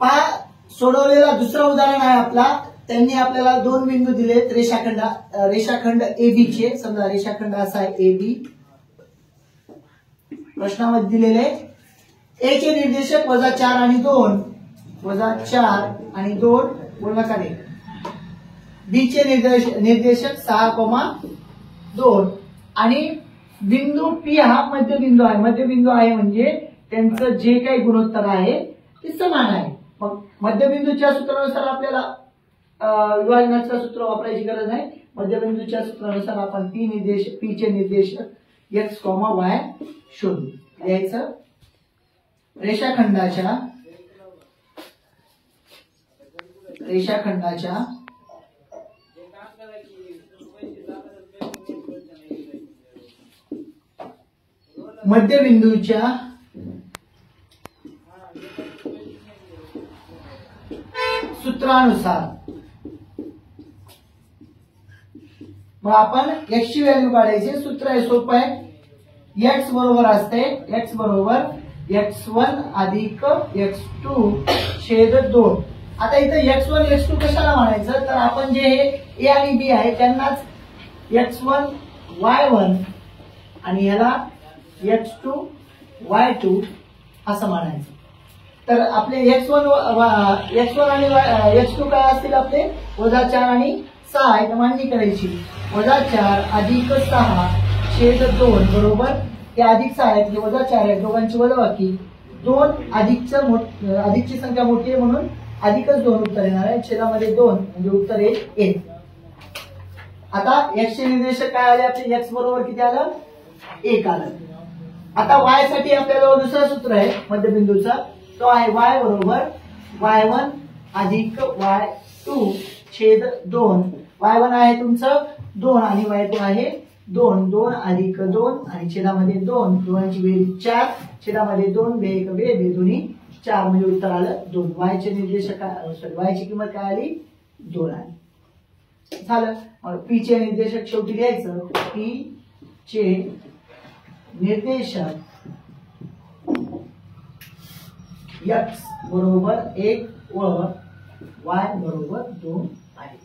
पहा सोडवलेला दुसरा उदाहरण आहे आपला. त्यांनी आपल्याला दोन बिंदू दिलेत रेषाखंड AB चे. समजा रेषाखंड असा आहे AB. प्रश्नामध्ये दिलेले A चे निर्देशक -4 आणि 2 -4 आणि 2 गुणाकार 1. B चे निर्देशक 6,2 आणि बिंदू P हा मध्यबिंदू आहे. मध्यबिंदू आहे म्हणजे त्यांचं जे काही गुणोत्तर आहे ते समान आहे. मग मध्यबिंदूच्या सूत्रानुसार आपल्याला विभाजनाचं सूत्र वापरायची गरज नाही. मध्यबिंदूच्या सूत्रानुसार आपण P चे निर्देशक x, y शोधू. यायचं रेषाखंडाच्या मध्यबिंदूच्या सूत्रानुसार मग आपण x ची व्हॅल्यू काढायची. सूत्र आहे सोपं आहे. x बरोबर असते x बरोबर x1 अधिक x2 छेद 2. आता इथं x1 x2 कशाला म्हणायचं तर आपण जे A आणि B आहे त्यांनाच x1 y1 आणि याला x2 y2 असं म्हणायचं. तर आपले x1 आणि x2 काय असतील आपले -4 आणि 6 आहे. मांडणी करायची. -4 अधिक 6 छेद 2 बरोबर हे अधिक 6 आहे म्हणजे -4 आहे. दोघांची वजाबाकी. 2 अधिकची संख्या मोठी आहे म्हणून अधिकच 2 उत्तर येणार आहे. छेदामध्ये 2 म्हणजे उत्तर येईल 1. आता x चे निर्देशक काय आले आपले x बरोबर किती आलं 1 आलं. आता y साठी आपल्याला दुसरा सूत्र आहे मध्यबिंदूचा. तो आहे y बरोबर y1 अधिक y2 छेद 2. y1 आहे तुमचं 2 आणि y2 आहे 2. 2 अधिक 2 आणि छेदामध्ये 2. दोघांची बेरीज 4. छेदामध्ये 2 2 1 2 दोन्ही 4 म्हणजे उत्तर आलं 2. y चे निर्देशक y ची किंमत काय आली 2 आली. झालं. P चे निर्देशक शेवटी द्यायचं. P चे निर्देशक x बरोबर 1 व y बरोबर 2 आहे.